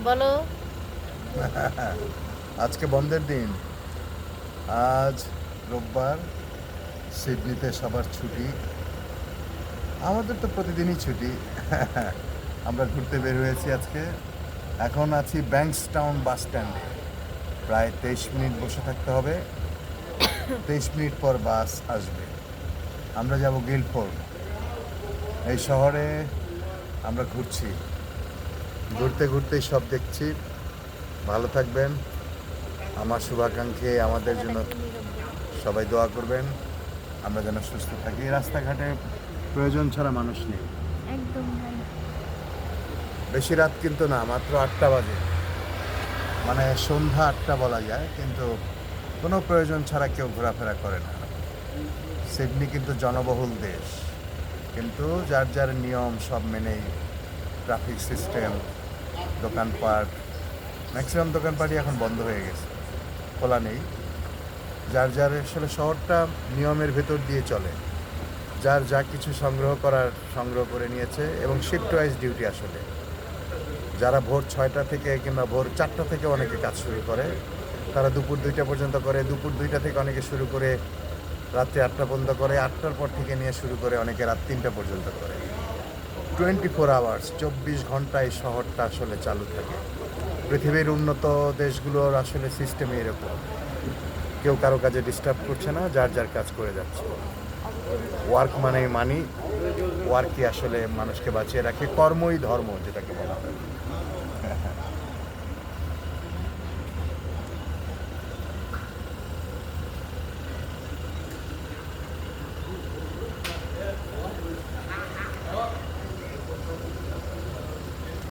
বলো। আজকে বন্ধের দিন। আজ রোববার। সিডনিতে সবার ছুটি। আমাদের তো প্রতিদিনই ছুটি। আমরা ঘুরতে বের হয়েছি আজকে। এখন আছি ব্যাংকসটাউন বাস স্ট্যান্ডে। প্রায় 23 মিনিট বসে থাকতে হবে। 23 মিনিট পর বাস আসবে। আমরা যাব গিল্ডফোর্ড। এই শহরে আমরা ঘুরছি। ঘুরতে ঘুরতেই সব দেখছি। ভালো থাকবেন। আমার শুভাকাঙ্ক্ষী আমাদের কথাটা জন্য কি নীরব বলে? সবাই দোয়া করবেন। আমরা যেন সুস্থ থাকি। রাস্তাঘাটে প্রয়োজন ছাড়া মানুষ নেই। একদম ভাই। বেশি রাত কিন্তু না, মাত্র 8টা বাজে। মানে সন্ধ্যা 8টা বলা যায়, কিন্তু কোনো প্রয়োজন ছাড়া কেউ ঘোরাফেরা করে না। সিডনি কিন্তু জনবহুল দেশ, কিন্তু যার যার নিয়ম সব মেনেই ট্রাফিক সিস্টেম, দোকানপাট, ম্যাক্সিমাম দোকানপাটই এখন বন্ধ হয়ে গেছে, খোলা নেই। যার যার আসলে শহরটা নিয়মের ভেতর দিয়ে চলে। যার যা কিছু সংগ্রহ করার সংগ্রহ করে নিয়েছে, এবং শিফট ওয়াইজ ডিউটি আসলে। যারা ভোর 6টা থেকে কিংবা ভোর 4টা থেকে অনেকে কাজ শুরু করে, তারা দুপুর 2টা পর্যন্ত করে। দুপুর 2টা থেকে অনেকে শুরু করে রাত্রি 8টা পর্যন্ত করে। 8টার পর থেকে নিয়ে শুরু করে অনেকে রাত 3টা পর্যন্ত করে। 24 আওয়ার্স, 24 ঘন্টা এই শহরটা আসলে চালু থাকে। পৃথিবীর উন্নত দেশগুলোর আসলে সিস্টেমে এরকম, কেউ কারো কাজে ডিস্টার্ব করছে না, যার যার কাজ করে যাচ্ছে। ওয়ার্ক মানে মানি। ওয়ার্কই আসলে মানুষকে বাঁচিয়ে রাখে, কর্মই ধর্ম যেটাকে বলা হয়।